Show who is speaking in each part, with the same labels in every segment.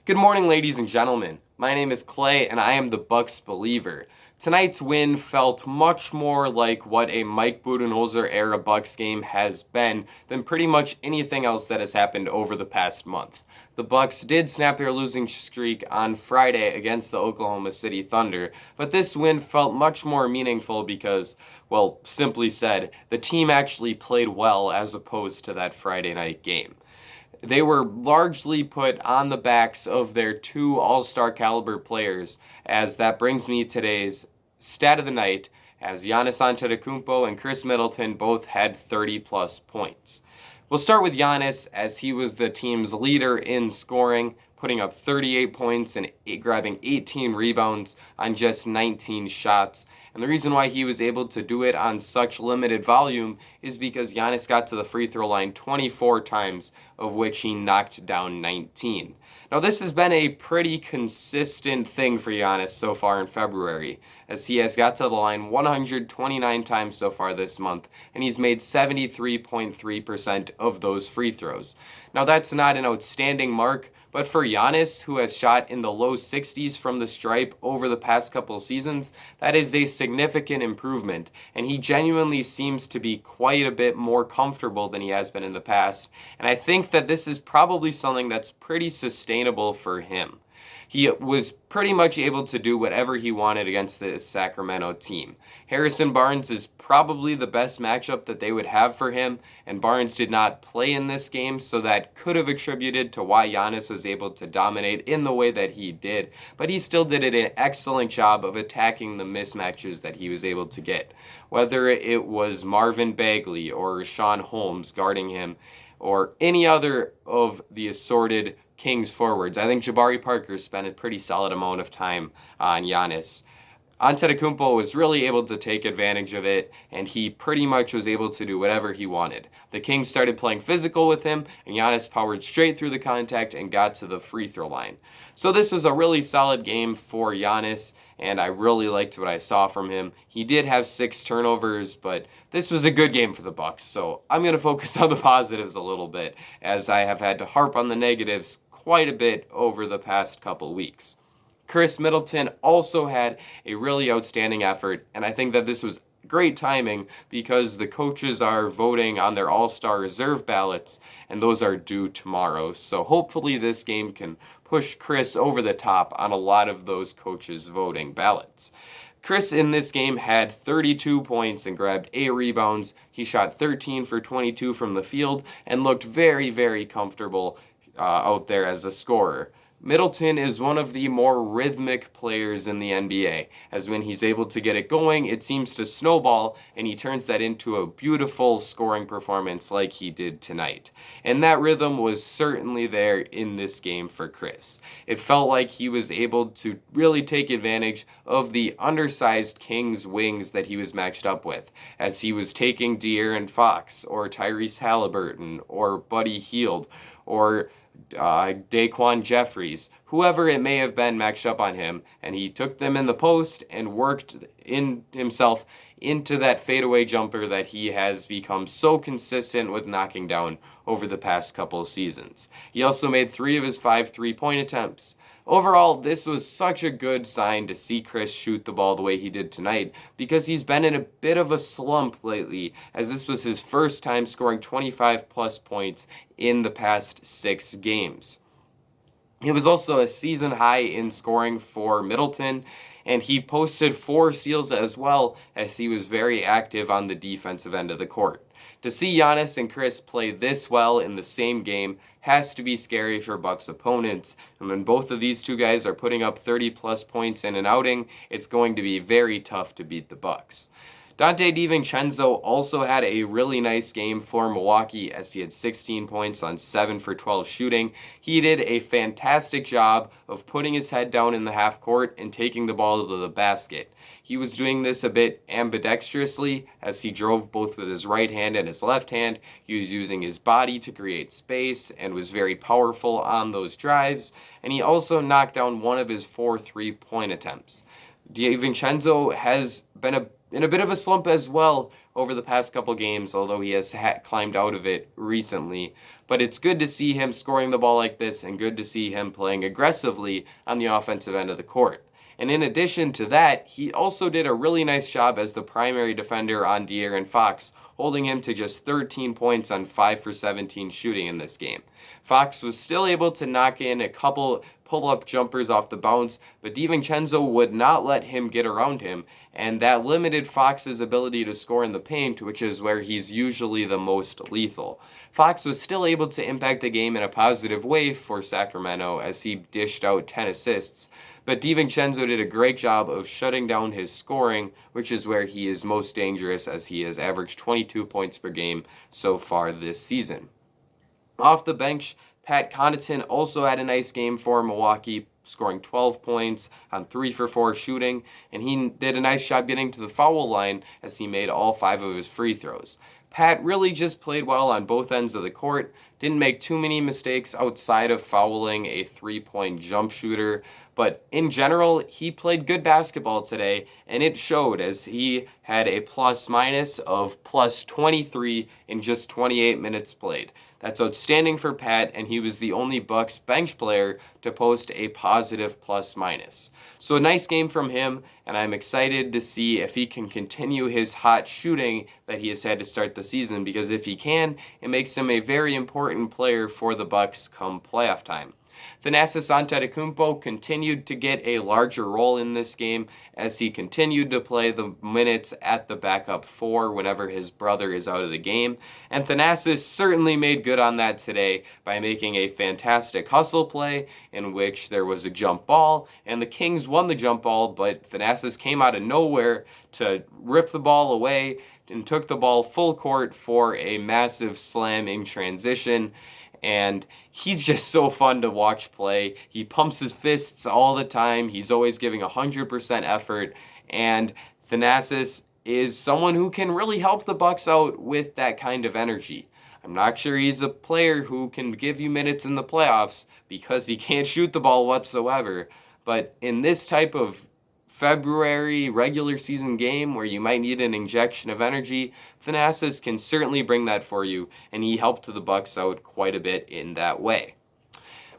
Speaker 1: Good morning, ladies and gentlemen. My name is Clay, and I am the Bucks believer. Tonight's win felt much more like what a Mike Budenholzer-era Bucks game has been than pretty much anything else that has happened over the past month. The Bucks did snap their losing streak on Friday against the Oklahoma City Thunder, but this win felt much more meaningful because, well, simply said, the team actually played well as opposed to that Friday night game. They were largely put on the backs of their two all-star caliber players, as that brings me today's stat of the night, as Giannis Antetokounmpo and Chris Middleton both had 30-plus points. We'll start with Giannis, as he was the team's leader in scoring, putting up 38 points and grabbing 18 rebounds on just 19 shots. And the reason why he was able to do it on such limited volume is because Giannis got to the free throw line 24 times, of which he knocked down 19. Now, this has been a pretty consistent thing for Giannis so far in February, as he has got to the line 129 times so far this month, and he's made 73.3% of those free throws. Now, that's not an outstanding mark, but for Giannis, who has shot in the low 60s from the stripe over the past couple of seasons, that is a significant improvement, and he genuinely seems to be quite a bit more comfortable than he has been in the past, and I think that this is probably something that's pretty sustainable for him. He was pretty much able to do whatever he wanted against the Sacramento team. Harrison Barnes is probably the best matchup that they would have for him, and Barnes did not play in this game, so that could have attributed to why Giannis was able to dominate in the way that he did, but he still did an excellent job of attacking the mismatches that he was able to get. Whether it was Marvin Bagley or Rashawn Holmes guarding him, or any other of the assorted Kings forwards. I think Jabari Parker spent a pretty solid amount of time on Giannis. Antetokounmpo was really able to take advantage of it, and he pretty much was able to do whatever he wanted. The Kings started playing physical with him, and Giannis powered straight through the contact and got to the free throw line. So this was a really solid game for Giannis, and I really liked what I saw from him. He did have 6 turnovers, but this was a good game for the Bucks, so I'm going to focus on the positives a little bit, as I have had to harp on the negatives quite a bit over the past couple weeks. Chris Middleton also had a really outstanding effort, and I think that this was great timing because the coaches are voting on their All-Star reserve ballots, and those are due tomorrow. So hopefully this game can push Chris over the top on a lot of those coaches' voting ballots. Chris in this game had 32 points and grabbed 8 rebounds. He shot 13 for 22 from the field and looked very, very comfortable out there as a scorer. Middleton is one of the more rhythmic players in the NBA, as when he's able to get it going, it seems to snowball, and he turns that into a beautiful scoring performance like he did tonight. And that rhythm was certainly there in this game for Chris. It felt like he was able to really take advantage of the undersized Kings wings that he was matched up with, as he was taking De'Aaron Fox, or Tyrese Haliburton, or Buddy Hield, or Daquan Jeffries, whoever it may have been matched up on him, and he took them in the post and worked in himself into that fadeaway jumper that he has become so consistent with knocking down over the past couple of seasons. He also made 3 of his 5 3-point attempts. Overall, this was such a good sign to see Chris shoot the ball the way he did tonight, because he's been in a bit of a slump lately, as this was his first time scoring 25-plus points in the past 6 games. It was also a season high in scoring for Middleton, and he posted 4 steals as well, as he was very active on the defensive end of the court. To see Giannis and Chris play this well in the same game has to be scary for Bucks opponents, and when both of these two guys are putting up 30-plus points in an outing, it's going to be very tough to beat the Bucks. Dante DiVincenzo also had a really nice game for Milwaukee, as he had 16 points on 7 for 12 shooting. He did a fantastic job of putting his head down in the half court and taking the ball to the basket. He was doing this a bit ambidextrously, as he drove both with his right hand and his left hand. He was using his body to create space and was very powerful on those drives, and he also knocked down 1 of his 4 3-point attempts. DiVincenzo has been in a bit of a slump as well over the past couple games, although he has climbed out of it recently. But it's good to see him scoring the ball like this and good to see him playing aggressively on the offensive end of the court. And in addition to that, he also did a really nice job as the primary defender on De'Aaron Fox, holding him to just 13 points on 5 for 17 shooting in this game. Fox was still able to knock in a couple pull-up jumpers off the bounce, but DiVincenzo would not let him get around him, and that limited Fox's ability to score in the paint, which is where he's usually the most lethal. Fox was still able to impact the game in a positive way for Sacramento as he dished out 10 assists, but DiVincenzo did a great job of shutting down his scoring, which is where he is most dangerous as he has averaged 22 points per game so far this season. Off the bench, Pat Connaughton also had a nice game for Milwaukee, scoring 12 points on 3 for 4 shooting, and he did a nice job getting to the foul line as he made all 5 of his free throws. Pat really just played well on both ends of the court, didn't make too many mistakes outside of fouling a 3-point jump shooter, but in general, he played good basketball today, and it showed as he had a plus-minus of plus 23 in just 28 minutes played. That's outstanding for Pat, and he was the only Bucks bench player to post a positive plus-minus. So a nice game from him, and I'm excited to see if he can continue his hot shooting that he has had to start the season, because if he can, it makes him a very important player for the Bucks come playoff time. Thanasis Antetokounmpo continued to get a larger role in this game as he continued to play the minutes at the backup 4 whenever his brother is out of the game, and Thanasis certainly made good on that today by making a fantastic hustle play in which there was a jump ball, and the Kings won the jump ball, but Thanasis came out of nowhere to rip the ball away and took the ball full court for a massive slam in transition. And he's just so fun to watch play. He pumps his fists all the time. He's always giving 100% effort. And Thanasis is someone who can really help the Bucks out with that kind of energy. I'm not sure he's a player who can give you minutes in the playoffs because he can't shoot the ball whatsoever. But in this type of February regular season game where you might need an injection of energy, Thanasis can certainly bring that for you, and he helped the Bucks out quite a bit in that way.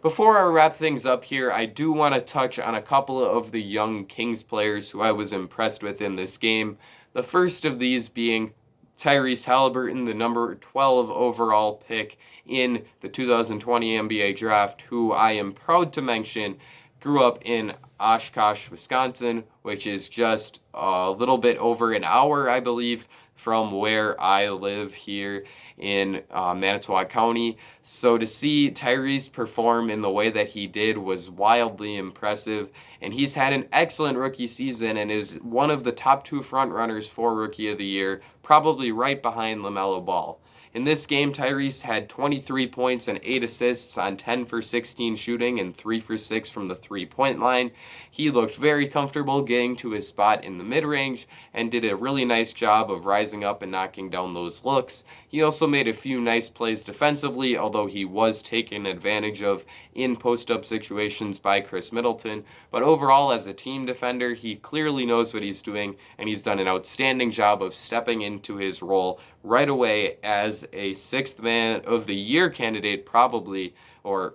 Speaker 1: Before I wrap things up here, I do want to touch on a couple of the young Kings players who I was impressed with in this game. The first of these being Tyrese Haliburton, the number 12 overall pick in the 2020 NBA draft, who I am proud to mention grew up in Oshkosh, Wisconsin, which is just a little bit over an hour, I believe, from where I live here in Manitowoc County. So to see Tyrese perform in the way that he did was wildly impressive, and he's had an excellent rookie season and is one of the top 2 front runners for Rookie of the Year, probably right behind LaMelo Ball. In this game, Tyrese had 23 points and 8 assists on 10 for 16 shooting and 3 for 6 from the three-point line. He looked very comfortable getting to his spot in the mid-range and did a really nice job of rising up and knocking down those looks. He also made a few nice plays defensively, although he was taken advantage of in post-up situations by Chris Middleton. But overall, as a team defender, he clearly knows what he's doing, and he's done an outstanding job of stepping into his role right away as a 6th man of the year candidate, probably, or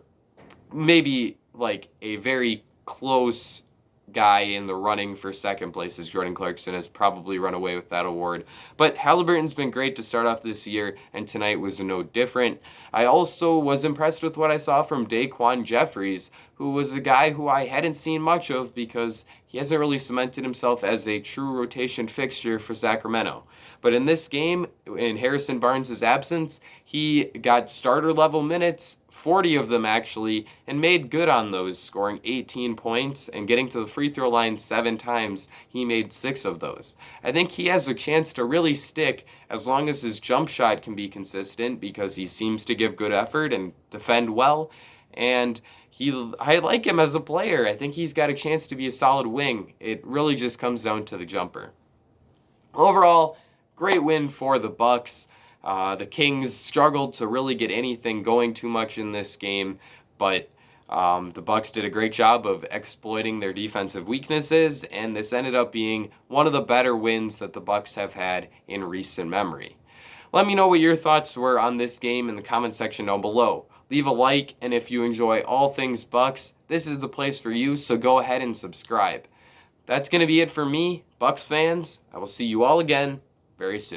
Speaker 1: maybe like a very close guy in the running for second place, as Jordan Clarkson has probably run away with that award. But Haliburton's been great to start off this year, and tonight was no different. I also was impressed with what I saw from Daquan Jeffries, who was a guy who I hadn't seen much of because he hasn't really cemented himself as a true rotation fixture for Sacramento. But in this game, in Harrison Barnes' absence, he got starter-level minutes, 40 of them actually, and made good on those, scoring 18 points and getting to the free throw line 7 times. He made 6 of those. I think he has a chance to really stick as long as his jump shot can be consistent because he seems to give good effort and defend well. And I like him as a player. I think he's got a chance to be a solid wing. It really just comes down to the jumper. Overall, great win for the Bucks. The Kings struggled to really get anything going too much in this game, but The Bucks did a great job of exploiting their defensive weaknesses, and this ended up being one of the better wins that the Bucks have had in recent memory. Let me know what your thoughts were on this game in the comment section down below. Leave a like, and if you enjoy all things Bucks, this is the place for you, so go ahead and subscribe. That's going to be it for me, Bucks fans. I will see you all again very soon.